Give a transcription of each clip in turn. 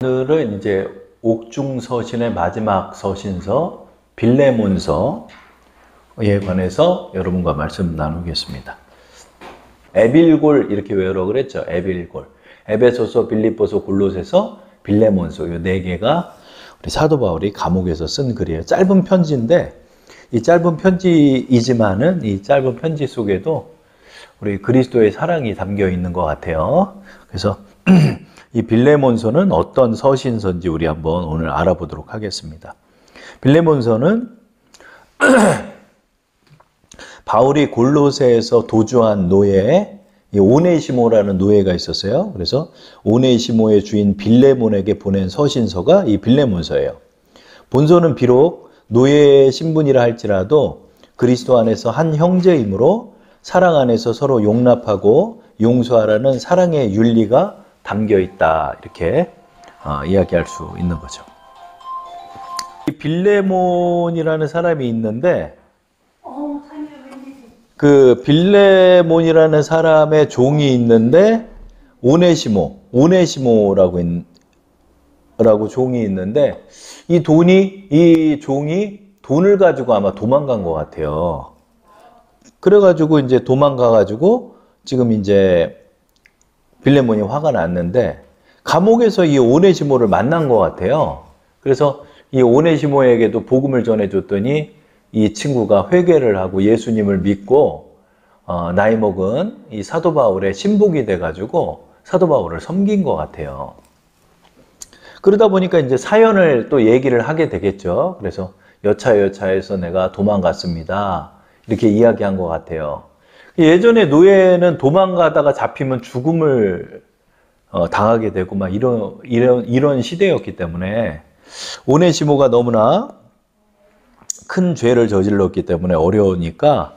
오늘은 이제 옥중서신의 마지막 서신서 빌레몬서에 관해서 여러분과 말씀 나누겠습니다. 에빌골 이렇게 외우라고 그랬죠. 에빌골. 에베소서, 빌립보서, 골로새서, 빌레몬서 이 네 개가 우리 사도 바울이 감옥에서 쓴 글이에요. 짧은 편지인데 이 짧은 편지이지만은 이 짧은 편지 속에도 우리 그리스도의 사랑이 담겨 있는 것 같아요. 그래서 이 빌레몬서는 어떤 서신서인지 우리 한번 오늘 알아보도록 하겠습니다. 빌레몬서는 바울이 골로새에서 도주한 노예, 이 오네시모라는 노예가 있었어요. 그래서 오네시모의 주인 빌레몬에게 보낸 서신서가 이 빌레몬서예요. 본서는 비록 노예의 신분이라 할지라도 그리스도 안에서 한 형제이므로 사랑 안에서 서로 용납하고 용서하라는 사랑의 윤리가 담겨 있다. 이렇게 이야기할 수 있는 거죠. 이 빌레몬이라는 사람이 있는데 그 빌레몬이라는 사람의 종이 있는데 오네시모라고 종이 있는데 이 종이 돈을 가지고 아마 도망간 것 같아요. 그래가지고 이제 도망가가지고 지금 이제 빌레몬이 화가 났는데 감옥에서 이 오네시모를 만난 것 같아요. 그래서 이 오네시모에게도 복음을 전해줬더니 이 친구가 회개를 하고 예수님을 믿고 나이 먹은 이 사도 바울의 신복이 돼가지고 사도 바울을 섬긴 것 같아요. 그러다 보니까 이제 사연을 또 얘기를 하게 되겠죠. 그래서 여차여차해서 내가 도망갔습니다. 이렇게 이야기한 것 같아요. 예전에 노예는 도망가다가 잡히면 죽음을 당하게 되고 막 이런 시대였기 때문에 오네시모가 너무나 큰 죄를 저질렀기 때문에 어려우니까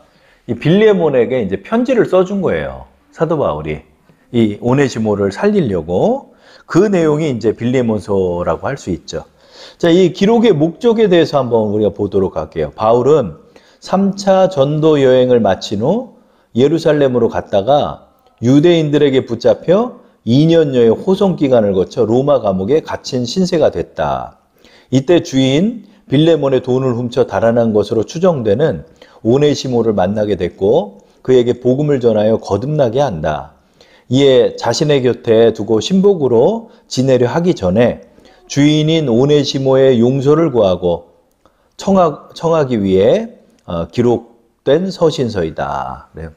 이 빌레몬에게 이제 편지를 써준 거예요. 사도 바울이 이 오네시모를 살리려고. 그 내용이 이제 빌레몬서라고 할 수 있죠. 자, 이 기록의 목적에 대해서 한번 우리가 보도록 할게요. 바울은 3차 전도 여행을 마친 후 예루살렘으로 갔다가 유대인들에게 붙잡혀 2년여의 호송 기간을 거쳐 로마 감옥에 갇힌 신세가 됐다. 이때 주인 빌레몬의 돈을 훔쳐 달아난 것으로 추정되는 오네시모를 만나게 됐고 그에게 복음을 전하여 거듭나게 한다. 이에 자신의 곁에 두고 신복으로 지내려 하기 전에 주인인 오네시모의 용서를 구하고 청하기 위해 기록된 서신서이다. 그래요.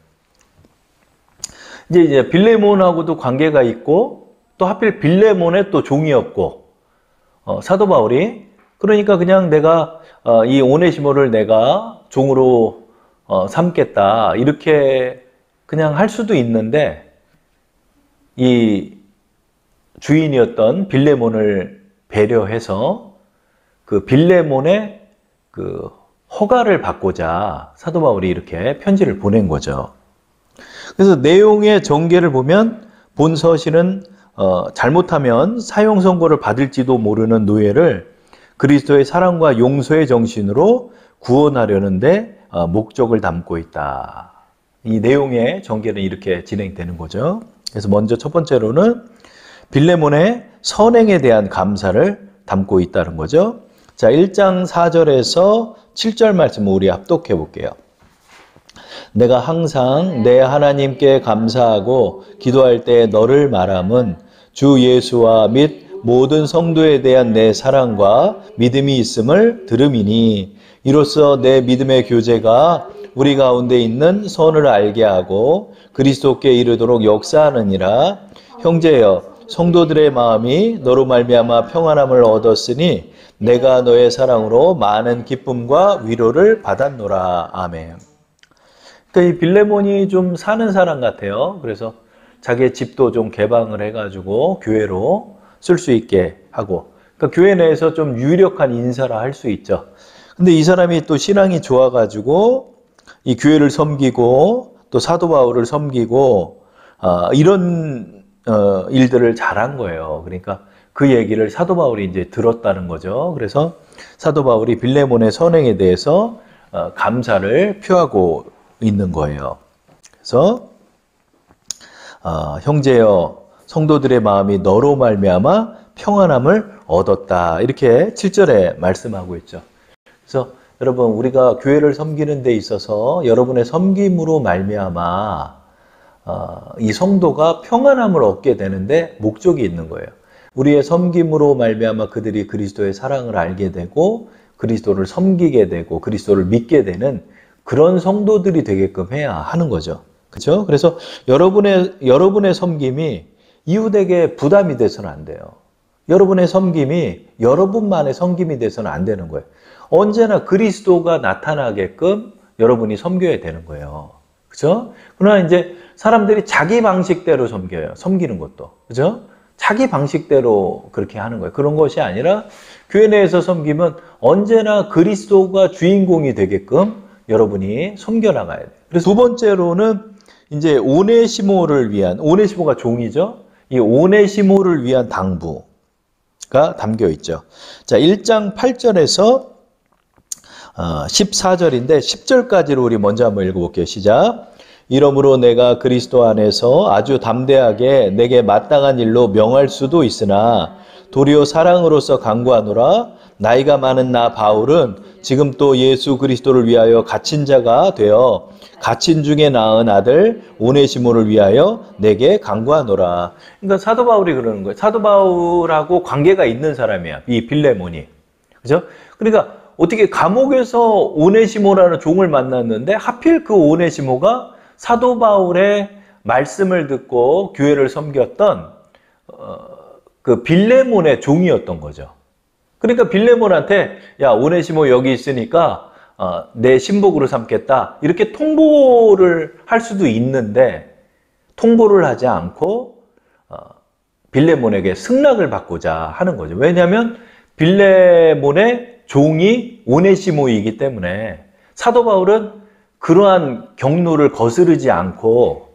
이제 빌레몬하고도 관계가 있고 또 하필 빌레몬의 또 종이었고 사도 바울이 그러니까 그냥 내가 이 오네시모를 내가 종으로 삼겠다 이렇게 그냥 할 수도 있는데 이 주인이었던 빌레몬을 배려해서 그 빌레몬의 그 허가를 받고자 사도 바울이 이렇게 편지를 보낸 거죠. 그래서 내용의 전개를 보면 본 서신은 잘못하면 사형 선고를 받을지도 모르는 노예를 그리스도의 사랑과 용서의 정신으로 구원하려는데 목적을 담고 있다. 이 내용의 전개는 이렇게 진행되는 거죠. 그래서 먼저 첫 번째로는 빌레몬의 선행에 대한 감사를 담고 있다는 거죠. 자, 1장 4절에서 7절 말씀을 우리 합독해 볼게요. 내가 항상 내 하나님께 감사하고 기도할 때 너를 말함은 주 예수와 및 모든 성도에 대한 내 사랑과 믿음이 있음을 들음이니 이로써 내 믿음의 교제가 우리 가운데 있는 선을 알게 하고 그리스도께 이르도록 역사하느니라. 형제여, 성도들의 마음이 너로 말미암아 평안함을 얻었으니 내가 너의 사랑으로 많은 기쁨과 위로를 받았노라. 아멘. 그러니까 이 빌레몬이 좀 사는 사람 같아요. 그래서 자기의 집도 좀 개방을 해가지고 교회로 쓸 수 있게 하고, 그러니까 교회 내에서 좀 유력한 인사라 할 수 있죠. 근데 이 사람이 또 신앙이 좋아가지고 이 교회를 섬기고 또 사도 바울을 섬기고 이런 일들을 잘한 거예요. 그러니까 그 얘기를 사도 바울이 이제 들었다는 거죠. 그래서 사도 바울이 빌레몬의 선행에 대해서 감사를 표하고 있는 거예요. 그래서 형제여, 성도들의 마음이 너로 말미암아 평안함을 얻었다. 이렇게 7절에 말씀하고 있죠. 그래서 여러분, 우리가 교회를 섬기는 데 있어서 여러분의 섬김으로 말미암아 이 성도가 평안함을 얻게 되는데 목적이 있는 거예요. 우리의 섬김으로 말미암아 그들이 그리스도의 사랑을 알게 되고 그리스도를 섬기게 되고 그리스도를 믿게 되는 그런 성도들이 되게끔 해야 하는 거죠. 그렇죠? 그래서 여러분의 섬김이 이웃에게 부담이 돼서는 안 돼요. 여러분의 섬김이 여러분만의 섬김이 돼서는 안 되는 거예요. 언제나 그리스도가 나타나게끔 여러분이 섬겨야 되는 거예요. 그죠? 그러나 이제 사람들이 자기 방식대로 섬겨요. 섬기는 것도. 그죠? 자기 방식대로 그렇게 하는 거예요. 그런 것이 아니라 교회 내에서 섬기면 언제나 그리스도가 주인공이 되게끔 여러분이 섬겨나가야 돼요. 그래서 두 번째로는 이제 오네시모가 종이죠. 이 오네시모를 위한 당부가 담겨 있죠. 자, 1장 8절에서 14절인데 10절까지로 우리 먼저 한번 읽어볼게요. 시작. 이러므로 내가 그리스도 안에서 아주 담대하게 내게 마땅한 일로 명할 수도 있으나 도리어 사랑으로서 간구하노라. 나이가 많은 나 바울은 지금 또 예수 그리스도를 위하여 갇힌 자가 되어 갇힌 중에 낳은 아들 오네시모를 위하여 내게 간구하노라. 그러니까 사도 바울이 그러는 거예요. 사도 바울하고 관계가 있는 사람이야. 이 빌레몬이. 그죠? 그러니까 어떻게 감옥에서 오네시모라는 종을 만났는데 하필 그 오네시모가 사도 바울의 말씀을 듣고 교회를 섬겼던 그 빌레몬의 종이었던 거죠. 그러니까 빌레몬한테 야, 오네시모 여기 있으니까 내 신복으로 삼겠다. 이렇게 통보를 할 수도 있는데 통보를 하지 않고 빌레몬에게 승낙을 받고자 하는 거죠. 왜냐하면 빌레몬의 종이 오네시모이기 때문에 사도 바울은 그러한 경로를 거스르지 않고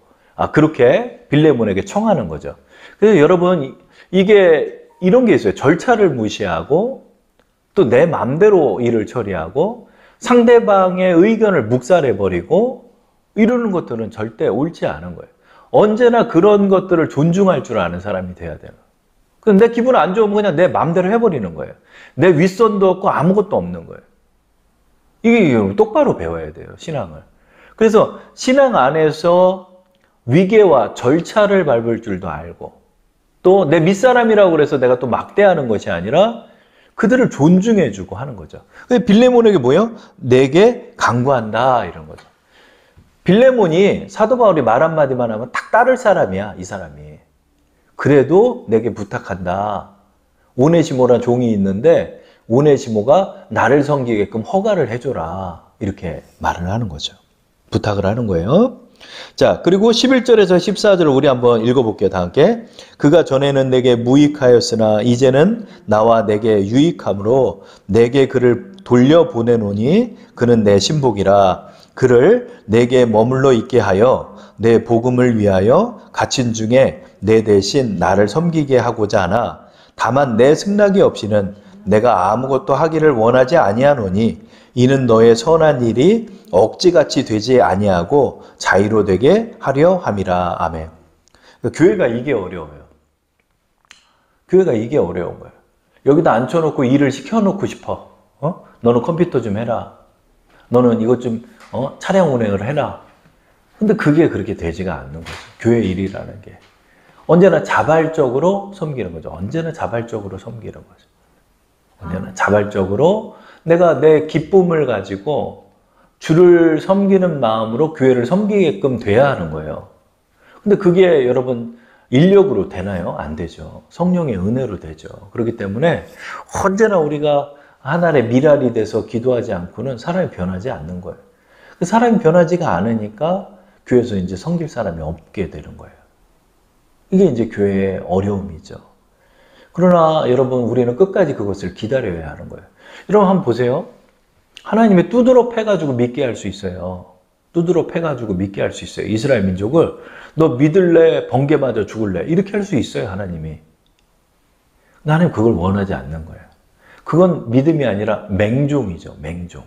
그렇게 빌레몬에게 청하는 거죠. 그래서 여러분, 이게 이런 게 있어요. 절차를 무시하고 또 내 마음대로 일을 처리하고 상대방의 의견을 묵살해버리고 이러는 것들은 절대 옳지 않은 거예요. 언제나 그런 것들을 존중할 줄 아는 사람이 돼야 돼요. 내 기분 안 좋으면 그냥 내 마음대로 해버리는 거예요. 내 윗선도 없고 아무것도 없는 거예요. 이게 똑바로 배워야 돼요, 신앙을. 그래서 신앙 안에서 위계와 절차를 밟을 줄도 알고 또 내 밑사람이라고 그래서 내가 또 막대하는 것이 아니라 그들을 존중해주고 하는 거죠. 빌레몬에게 뭐예요? 내게 간구한다 이런 거죠. 빌레몬이 사도 바울이 말 한마디만 하면 딱 따를 사람이야, 이 사람이. 그래도 내게 부탁한다. 오네시모란 종이 있는데 오네시모가 나를 섬기게끔 허가를 해줘라. 이렇게 말을 하는 거죠. 부탁을 하는 거예요. 자, 그리고 11절에서 14절을 우리 한번 읽어볼게요. 다 함께. 그가 전에는 내게 무익하였으나 이제는 나와 내게 유익함으로 내게 그를 돌려보내노니 그는 내 신복이라. 그를 내게 머물러 있게 하여 내 복음을 위하여 갇힌 중에 내 대신 나를 섬기게 하고자 하나 다만 내 승낙이 없이는 내가 아무것도 하기를 원하지 아니하노니 이는 너의 선한 일이 억지같이 되지 아니하고 자유로 되게 하려 함이라. 아멘. 교회가 이게 어려워요. 교회가 이게 어려운 거예요. 여기다 앉혀놓고 일을 시켜놓고 싶어. 너는 컴퓨터 좀 해라. 너는 이것 좀 차량 운행을 해라. 근데 그게 그렇게 되지가 않는 거죠. 교회 일이라는 게. 언제나 자발적으로 섬기는 거죠. 언제나 자발적으로 섬기는 거죠. 언제나 자발적으로 내가 내 기쁨을 가지고 주를 섬기는 마음으로 교회를 섬기게끔 돼야 하는 거예요. 근데 그게 여러분 인력으로 되나요? 안 되죠. 성령의 은혜로 되죠. 그렇기 때문에 언제나 우리가 하나의 미랄이 돼서 기도하지 않고는 사람이 변하지 않는 거예요. 그 사람이 변하지가 않으니까 교회에서 이제 섬길 사람이 없게 되는 거예요. 이게 이제 교회의 어려움이죠. 그러나 여러분 우리는 끝까지 그것을 기다려야 하는 거예요. 여러분 한번 보세요. 하나님이 두드러 패가지고 믿게 할 수 있어요. 두드러 패가지고 믿게 할 수 있어요. 이스라엘 민족을 너 믿을래? 번개 맞아 죽을래? 이렇게 할 수 있어요. 하나님이. 하나님 그걸 원하지 않는 거예요. 그건 믿음이 아니라 맹종이죠. 맹종.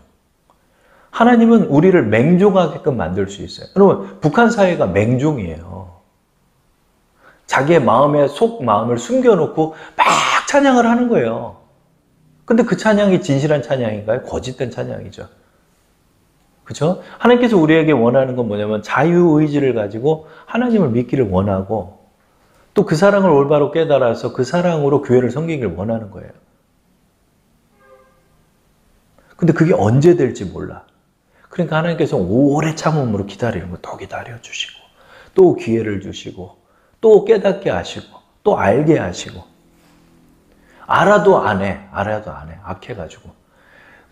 하나님은 우리를 맹종하게끔 만들 수 있어요. 여러분 북한 사회가 맹종이에요. 자기의 마음에 속 마음을 숨겨놓고 막 찬양을 하는 거예요. 근데 그 찬양이 진실한 찬양인가요? 거짓된 찬양이죠. 그렇죠? 하나님께서 우리에게 원하는 건 뭐냐면 자유의지를 가지고 하나님을 믿기를 원하고 또 그 사랑을 올바로 깨달아서 그 사랑으로 교회를 섬기기를 원하는 거예요. 근데 그게 언제 될지 몰라. 그러니까 하나님께서 오래 참음으로 기다리는 거 또 기다려주시고 또 기회를 주시고 또 깨닫게 하시고 또 알게 하시고 알아도 안 해. 악해가지고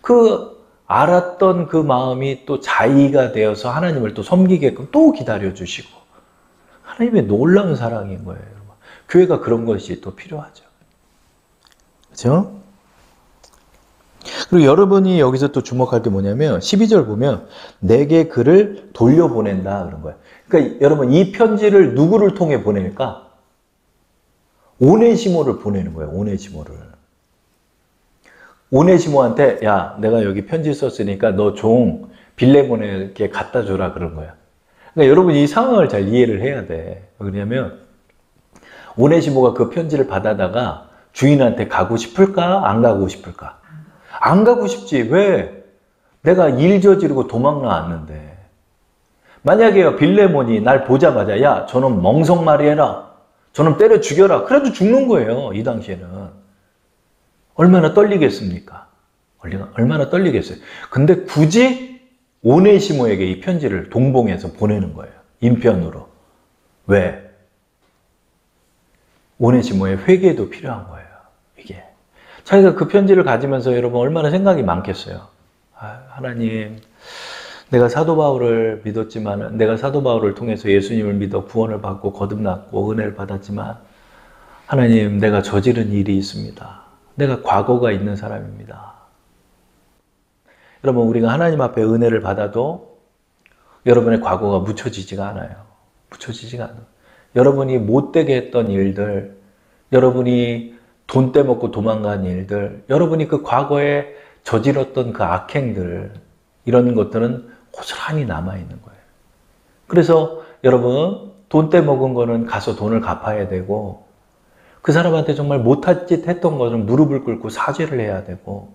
그 알았던 그 마음이 또 자의가 되어서 하나님을 또 섬기게끔 또 기다려주시고 하나님의 놀라운 사랑인 거예요. 여러분. 교회가 그런 것이 또 필요하죠. 그렇죠? 그리고 여러분이 여기서 또 주목할 게 뭐냐면 12절 보면 내게 그를 돌려보낸다 그런 거예요. 그러니까 여러분 이 편지를 누구를 통해 보낼까? 오네시모를 보내는 거예요. 오네시모한테 야 내가 여기 편지 썼으니까 너 종 빌레몬에게 갖다 줘라 그런 거야. 그러니까 여러분 이 상황을 잘 이해를 해야 돼. 왜냐하면 오네시모가 그 편지를 받아다가 주인한테 가고 싶을까? 안 가고 싶을까? 안 가고 싶지. 왜? 내가 일 저지르고 도망 나왔는데. 만약에 빌레몬이 날 보자마자 야 저놈 멍석말이 해라. 저놈 때려 죽여라. 그래도 죽는 거예요. 이 당시에는. 얼마나 떨리겠습니까? 얼마나 떨리겠어요. 근데 굳이 오네시모에게 이 편지를 동봉해서 보내는 거예요. 인편으로. 왜? 오네시모의 회개도 필요한 거예요. 이게. 자기가 그 편지를 가지면서 여러분 얼마나 생각이 많겠어요. 하나님, 내가 사도 바울을 믿었지만, 내가 사도 바울을 통해서 예수님을 믿어 구원을 받고 거듭났고 은혜를 받았지만, 하나님, 내가 저지른 일이 있습니다. 내가 과거가 있는 사람입니다. 여러분, 우리가 하나님 앞에 은혜를 받아도 여러분의 과거가 묻혀지지가 않아요. 묻혀지지가 않아요. 여러분이 못되게 했던 일들, 여러분이 돈 떼먹고 도망간 일들, 여러분이 그 과거에 저질렀던 그 악행들, 이런 것들은 고스란히 남아있는 거예요. 그래서 여러분, 돈 떼먹은 거는 가서 돈을 갚아야 되고, 그 사람한테 정말 못할 짓 했던 것은 무릎을 꿇고 사죄를 해야 되고,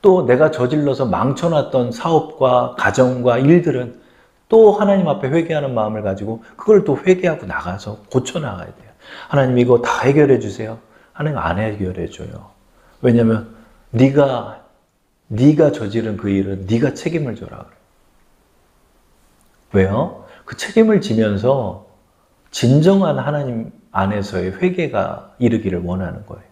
또 내가 저질러서 망쳐놨던 사업과 가정과 일들은 또 하나님 앞에 회개하는 마음을 가지고 그걸 또 회개하고 나가서 고쳐나가야 돼요. 하나님 이거 다 해결해 주세요. 하나님 안 해결해 줘요. 왜냐하면 네가 저지른 그 일은 네가 책임을 져라. 왜요? 그 책임을 지면서 진정한 하나님 안에서의 회개가 이르기를 원하는 거예요.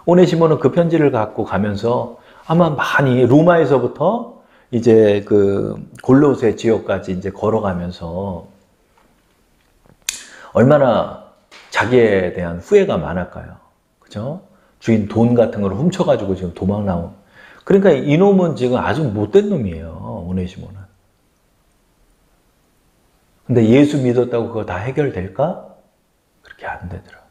오네시모는 그 편지를 갖고 가면서 아마 많이 로마에서부터 이제 그 골로새 지역까지 이제 걸어가면서 얼마나 자기에 대한 후회가 많을까요? 그죠? 주인 돈 같은 걸 훔쳐가지고 지금 도망 나온. 그러니까 이놈은 지금 아주 못된 놈이에요. 오네시모는. 근데 예수 믿었다고 그거 다 해결될까? 그렇게 안 되더라.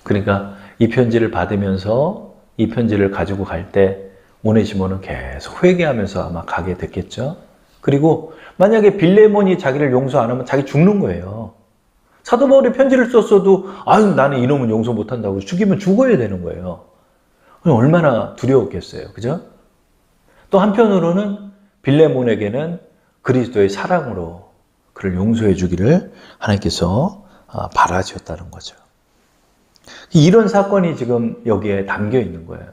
그러니까 이 편지를 받으면서 이 편지를 가지고 갈 때 오네시모는 계속 회개하면서 아마 가게 됐겠죠. 그리고 만약에 빌레몬이 자기를 용서 안 하면 자기 죽는 거예요. 사도 바울이 편지를 썼어도 아유 나는 이놈은 용서 못한다고 죽이면 죽어야 되는 거예요. 얼마나 두려웠겠어요. 그죠? 또 한편으로는 빌레몬에게는 그리스도의 사랑으로 그를 용서해 주기를 하나님께서 바라셨다는 거죠. 이런 사건이 지금 여기에 담겨 있는 거예요.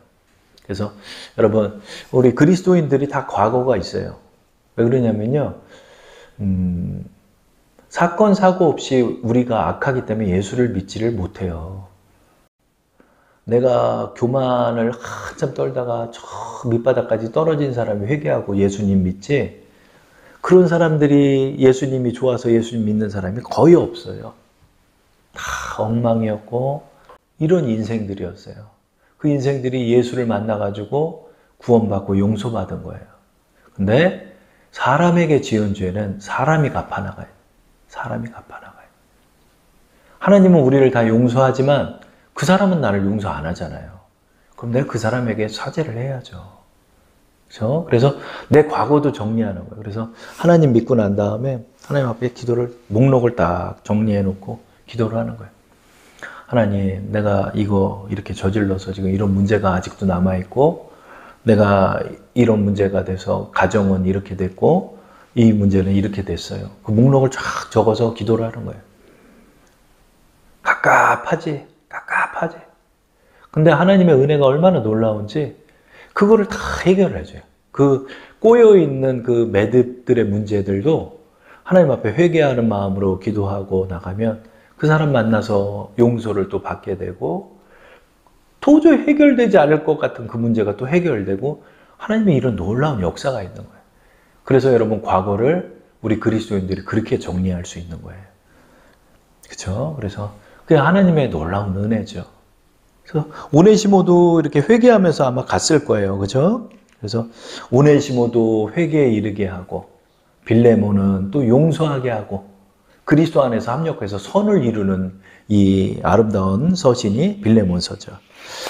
그래서 여러분 우리 그리스도인들이 다 과거가 있어요. 왜 그러냐면요. 사건 사고 없이 우리가 악하기 때문에 예수를 믿지를 못해요. 내가 교만을 한참 떨다가 저 밑바닥까지 떨어진 사람이 회개하고 예수님 믿지, 그런 사람들이 예수님이 좋아서 예수님 믿는 사람이 거의 없어요. 다 엉망이었고 이런 인생들이었어요. 그 인생들이 예수를 만나가지고 구원받고 용서받은 거예요. 근데 사람에게 지은 죄는 사람이 갚아나가요. 사람이 갚아나가요. 하나님은 우리를 다 용서하지만 그 사람은 나를 용서 안 하잖아요. 그럼 내가 그 사람에게 사죄를 해야죠. 그렇죠? 그래서 내 과거도 정리하는 거예요. 그래서 하나님 믿고 난 다음에 하나님 앞에 기도를, 목록을 딱 정리해 놓고 기도를 하는 거예요. 하나님, 내가 이거 이렇게 저질러서 지금 이런 문제가 아직도 남아있고, 내가 이런 문제가 돼서 가정은 이렇게 됐고, 이 문제는 이렇게 됐어요. 그 목록을 쫙 적어서 기도를 하는 거예요. 갑갑하지. 근데 하나님의 은혜가 얼마나 놀라운지 그거를 다 해결해 줘요. 그 꼬여있는 그 매듭들의 문제들도 하나님 앞에 회개하는 마음으로 기도하고 나가면 그 사람 만나서 용서를 또 받게 되고, 도저히 해결되지 않을 것 같은 그 문제가 또 해결되고, 하나님의 이런 놀라운 역사가 있는 거예요. 그래서 여러분, 과거를 우리 그리스도인들이 그렇게 정리할 수 있는 거예요. 그렇죠? 그래서 그게 하나님의 놀라운 은혜죠. 그래서 오네시모도 이렇게 회개하면서 아마 갔을 거예요. 그렇죠? 그래서 오네시모도 회개에 이르게 하고, 빌레몬은 또 용서하게 하고, 그리스도 안에서 합력해서 선을 이루는 이 아름다운 서신이 빌레몬서죠.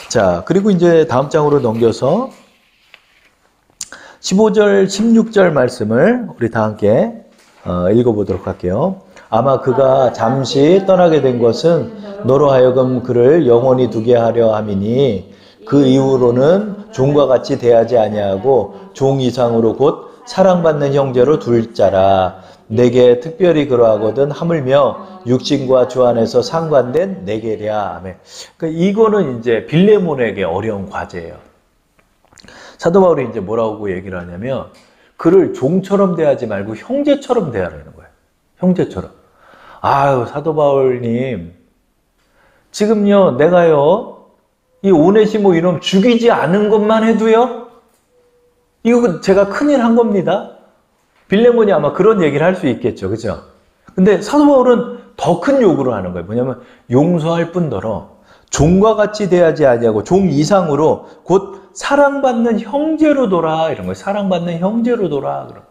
자, 그리고 이제 다음 장으로 넘겨서 15절, 16절 말씀을 우리 다 함께 읽어보도록 할게요. 아마 그가 잠시 떠나게 된 것은 너로 하여금 그를 영원히 두게 하려 함이니 그 이후로는 종과 같이 대하지 아니하고 종 이상으로 곧 사랑받는 형제로 둘 자라. 내게 특별히 그러하거든 하물며 육신과 주 안에서 상관된 내게랴. 아멘. 그러니까 이거는 이제 빌레몬에게 어려운 과제예요. 사도 바울이 이제 뭐라고 얘기를 하냐면, 그를 종처럼 대하지 말고 형제처럼 대하라는 거예요. 형제처럼. 아유, 사도 바울님, 지금요, 내가요, 이 오네시모 이놈 죽이지 않은 것만 해도요, 이거 제가 큰일 한 겁니다. 빌레몬이 아마 그런 얘기를 할 수 있겠죠. 그죠? 근데 사도 바울은 더 큰 요구를 하는 거예요. 뭐냐면, 용서할 뿐더러 종과 같이 대하지 아니하고 종 이상으로 곧 사랑받는 형제로 둬라. 이런 거예요. 사랑받는 형제로 둬라. 그럼.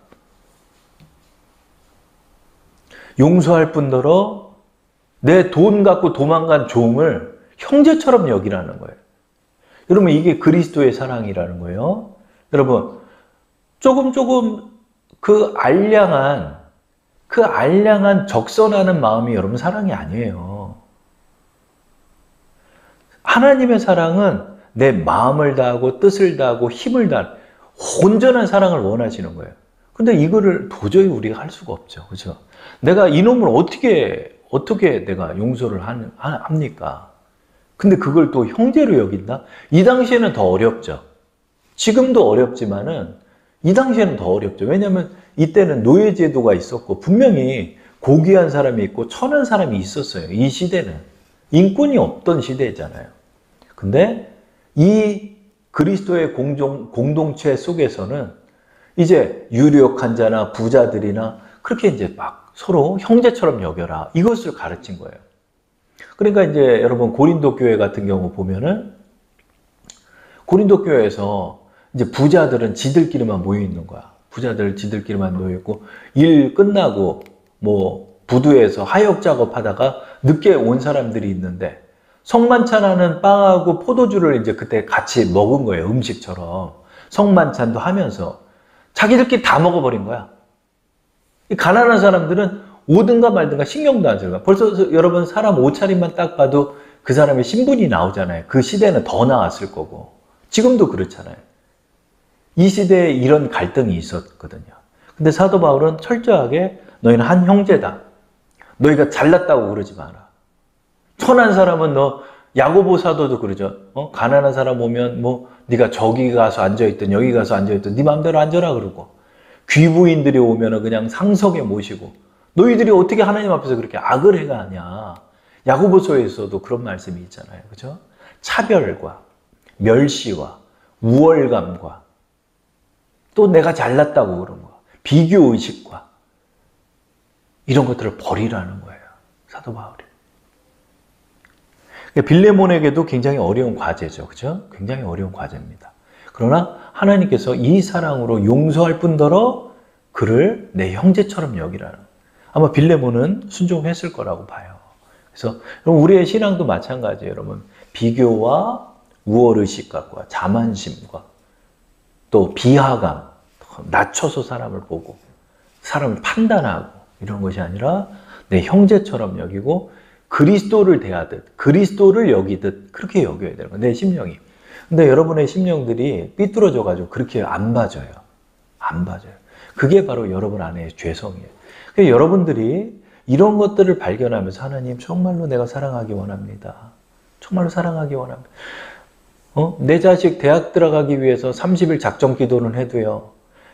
용서할 뿐더러 내 돈 갖고 도망간 종을 형제처럼 여기라는 거예요. 여러분, 이게 그리스도의 사랑이라는 거예요. 여러분, 조금 그 알량한 적선하는 마음이 여러분 사랑이 아니에요. 하나님의 사랑은 내 마음을 다하고 뜻을 다하고 힘을 다하는 온전한 사랑을 원하시는 거예요. 근데 이거를 도저히 우리가 할 수가 없죠. 그렇죠? 내가 이놈을 어떻게 내가 용서를 합니까? 근데 그걸 또 형제로 여긴다? 이 당시에는 더 어렵죠. 지금도 어렵지만은 이 당시에는 더 어렵죠. 왜냐하면 이때는 노예제도가 있었고 분명히 고귀한 사람이 있고 천한 사람이 있었어요. 이 시대는. 인권이 없던 시대잖아요. 근데 이 그리스도의 공동체 속에서는 이제 유력한 자나 부자들이나 그렇게 이제 막 서로 형제처럼 여겨라. 이것을 가르친 거예요. 그러니까 이제 여러분 고린도 교회 같은 경우 보면은 고린도 교회에서 이제 부자들은 지들끼리만 모여 있는 거야. 부자들 지들끼리만 모여 있고 일 끝나고 뭐 부두에서 하역 작업하다가 늦게 온 사람들이 있는데 성만찬하는 빵하고 포도주를 이제 그때 같이 먹은 거예요. 음식처럼. 성만찬도 하면서 자기들끼리 다 먹어버린 거야. 이 가난한 사람들은 오든가 말든가 신경도 안 써요. 벌써 여러분 사람 옷차림만 딱 봐도 그 사람의 신분이 나오잖아요. 그 시대는 더 나았을 거고. 지금도 그렇잖아요. 이 시대에 이런 갈등이 있었거든요. 근데 사도 바울은 철저하게 너희는 한 형제다. 너희가 잘났다고 그러지 마라. 천한 사람은 너 야고보 사도도 그러죠. 가난한 사람 오면 뭐 네가 저기 가서 앉아있든 여기 가서 앉아있든 네 마음대로 앉아라 그러고 귀부인들이 오면 그냥 상석에 모시고 너희들이 어떻게 하나님 앞에서 그렇게 악을 해가냐. 야고보서에서도 그런 말씀이 있잖아요. 그죠? 차별과 멸시와 우월감과 또 내가 잘났다고 그런 거 비교의식과 이런 것들을 버리라는 거예요. 사도 바울이. 빌레몬에게도 굉장히 어려운 과제죠. 그죠? 굉장히 어려운 과제입니다. 그러나 하나님께서 이 사랑으로 용서할 뿐더러 그를 내 형제처럼 여기라는. 아마 빌레몬은 순종했을 거라고 봐요. 그래서 우리의 신앙도 마찬가지예요. 여러분. 비교와 우월의식과 자만심과 또 비하감, 낮춰서 사람을 보고 사람을 판단하고 이런 것이 아니라 내 형제처럼 여기고 그리스도를 대하듯, 그리스도를 여기듯 그렇게 여겨야 되는 거예요. 내 심령이. 근데 여러분의 심령들이 삐뚤어져가지고 그렇게 안 봐져요. 안 봐져요. 그게 바로 여러분 안에 죄성이에요. 그래서 여러분들이 이런 것들을 발견하면서 하나님 정말로 내가 사랑하기 원합니다. 정말로 사랑하기 원합니다. 내 자식 대학 들어가기 위해서 30일 작정 기도는 해도요.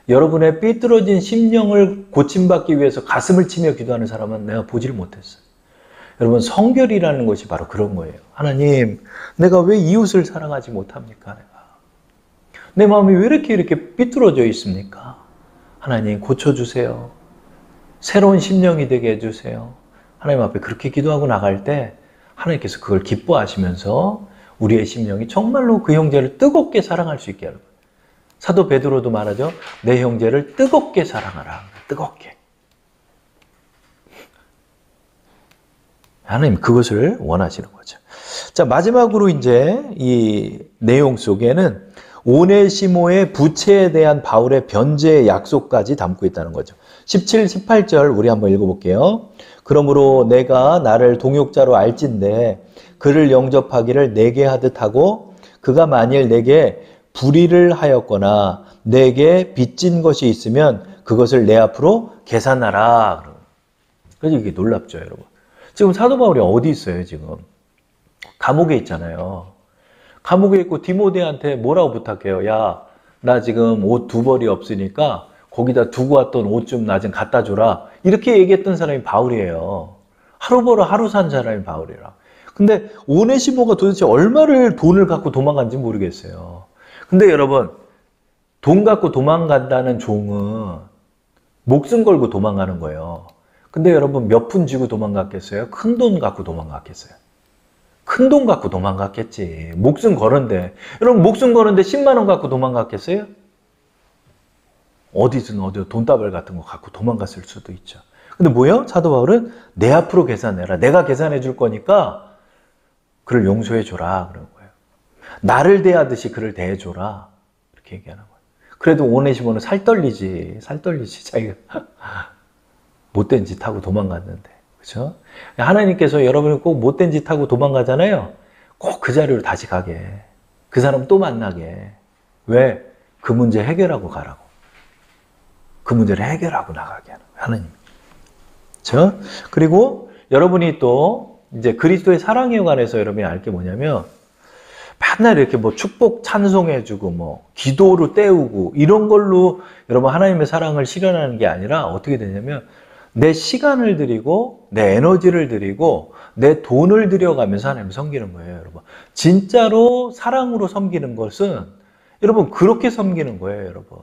여러분의 삐뚤어진 심령을 고침받기 위해서 가슴을 치며 기도하는 사람은 내가 보지를 못했어요. 여러분 성결이라는 것이 바로 그런 거예요. 하나님 내가 왜 이웃을 사랑하지 못합니까? 내 마음이 왜 이렇게 삐뚤어져 있습니까? 하나님 고쳐주세요. 새로운 심령이 되게 해주세요. 하나님 앞에 그렇게 기도하고 나갈 때 하나님께서 그걸 기뻐하시면서 우리의 심령이 정말로 그 형제를 뜨겁게 사랑할 수 있게 하는 거예요. 사도 베드로도 말하죠. 내 형제를 뜨겁게 사랑하라. 뜨겁게. 하나님 그것을 원하시는 거죠. 자, 마지막으로 이제 이 내용 속에는 오네시모의 부채에 대한 바울의 변제의 약속까지 담고 있다는 거죠. 17, 18절 우리 한번 읽어볼게요. 그러므로 내가 나를 동역자로 알진대 그를 영접하기를 내게 하듯 하고 그가 만일 내게 불의를 하였거나 내게 빚진 것이 있으면 그것을 내 앞으로 계산하라. 그래서 이게 놀랍죠, 여러분. 지금 사도 바울이 어디 있어요, 지금? 감옥에 있잖아요. 감옥에 있고 디모데한테 뭐라고 부탁해요? 야, 나 지금 옷 2벌이 없으니까 거기다 두고 왔던 옷 좀 나 좀 갖다 줘라. 이렇게 얘기했던 사람이 바울이에요. 하루 벌어 하루 산 사람이 바울이라. 근데 오네시모가 도대체 얼마를 돈을 갖고 도망간지 모르겠어요. 근데 여러분, 돈 갖고 도망간다는 종은 목숨 걸고 도망가는 거예요. 근데 여러분 몇 푼 쥐고 도망갔겠어요? 큰 돈 갖고 도망갔겠어요? 큰 돈 갖고 도망갔겠지. 목숨 걸은데. 여러분 목숨 걸은데 10만 원 갖고 도망갔겠어요? 어디든 어디 돈다발 같은 거 갖고 도망갔을 수도 있죠. 근데 뭐예요? 사도 바울은 내 앞으로 계산해라. 내가 계산해 줄 거니까 그를 용서해 줘라. 그런 거예요. 나를 대하듯이 그를 대해 줘라. 이렇게 얘기하는 거예요. 그래도 오네시모는 살떨리지. 자기가 못된 짓 하고 도망갔는데. 그렇죠? 하나님께서 여러분이 꼭 못된 짓 하고 도망가잖아요. 꼭 그 자리로 다시 가게. 그 사람 또 만나게. 왜? 그 문제 해결하고 가라고. 그 문제를 해결하고 나가게 하는 거예요. 하나님. 그렇죠? 그리고 여러분이 또 이제 그리스도의 사랑에 관해서 여러분이 알 게 뭐냐면 맨날 이렇게 뭐 축복 찬송해주고 뭐 기도로 때우고 이런 걸로 여러분 하나님의 사랑을 실현하는 게 아니라 어떻게 되냐면 내 시간을 드리고 내 에너지를 드리고 내 돈을 들여가면서 하나님을 섬기는 거예요, 여러분. 진짜로 사랑으로 섬기는 것은 여러분 그렇게 섬기는 거예요, 여러분.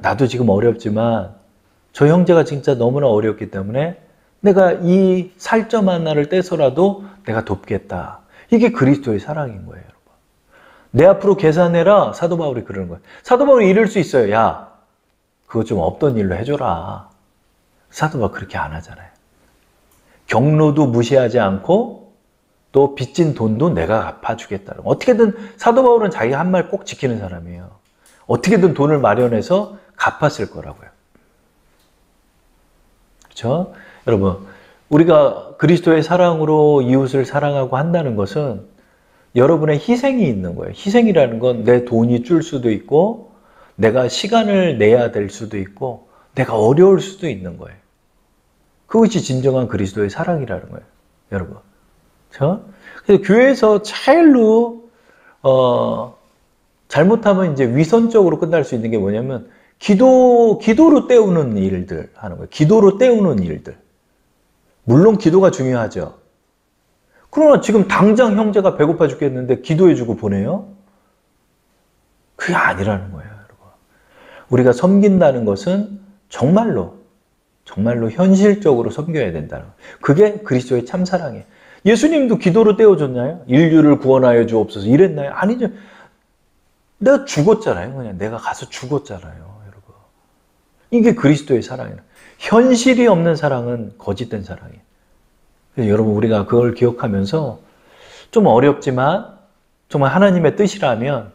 나도 지금 어렵지만 저 형제가 진짜 너무나 어렵기 때문에 내가 이 살점 하나를 떼서라도 내가 돕겠다. 이게 그리스도의 사랑인 거예요, 여러분. 내 앞으로 계산해라. 사도 바울이 그러는 거예요. 사도 바울이 이럴 수 있어요. 야, 그거 좀 없던 일로 해줘라. 사도 바울 그렇게 안 하잖아요. 경로도 무시하지 않고 또 빚진 돈도 내가 갚아주겠다는. 어떻게든 사도 바울은 자기가 한 말 꼭 지키는 사람이에요. 어떻게든 돈을 마련해서 갚았을 거라고요. 그렇죠? 여러분, 우리가 그리스도의 사랑으로 이웃을 사랑하고 한다는 것은 여러분의 희생이 있는 거예요. 희생이라는 건 내 돈이 줄 수도 있고 내가 시간을 내야 될 수도 있고 내가 어려울 수도 있는 거예요. 그것이 진정한 그리스도의 사랑이라는 거예요. 여러분. 그렇죠? 그래서 교회에서 제일로 잘못하면 이제 위선적으로 끝날 수 있는 게 뭐냐면 기도로 때우는 일들 하는 거예요. 기도로 때우는 일들. 물론 기도가 중요하죠. 그러나 지금 당장 형제가 배고파 죽겠는데 기도해주고 보내요? 그게 아니라는 거예요, 여러분. 우리가 섬긴다는 것은 정말로 현실적으로 섬겨야 된다는 거예요. 그게 그리스도의 참사랑이에요. 예수님도 기도로 때워줬나요? 인류를 구원하여 주옵소서 이랬나요? 아니죠. 내가 죽었잖아요. 그냥 내가 가서 죽었잖아요, 여러분. 이게 그리스도의 사랑이에요. 현실이 없는 사랑은 거짓된 사랑이에요. 그래서 여러분 우리가 그걸 기억하면서 좀 어렵지만 정말 하나님의 뜻이라면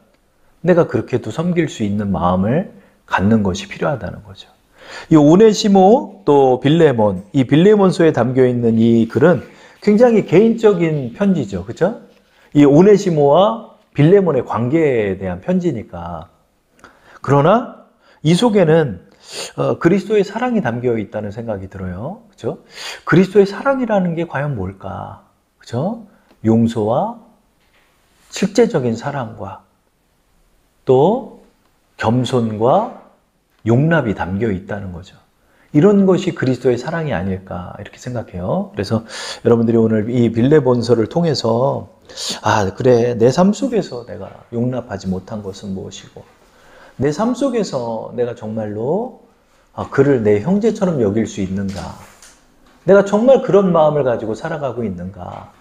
내가 그렇게도 섬길 수 있는 마음을 갖는 것이 필요하다는 거죠. 이 오네시모 또 빌레몬, 이 빌레몬서에 담겨 있는 이 글은 굉장히 개인적인 편지죠. 그렇죠? 이 오네시모와 빌레몬의 관계에 대한 편지니까. 그러나 이 속에는 그리스도의 사랑이 담겨 있다는 생각이 들어요. 그렇죠? 그리스도의 사랑이라는 게 과연 뭘까? 그렇죠? 용서와 실제적인 사랑과 또 겸손과 용납이 담겨 있다는 거죠. 이런 것이 그리스도의 사랑이 아닐까 이렇게 생각해요. 그래서 여러분들이 오늘 이 빌레몬서를 통해서 그래, 내 삶 속에서 내가 용납하지 못한 것은 무엇이고 내 삶 속에서 내가 정말로 그를 내 형제처럼 여길 수 있는가, 내가 정말 그런 마음을 가지고 살아가고 있는가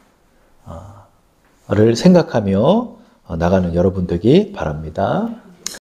를 생각하며 나가는 여러분 되기 바랍니다.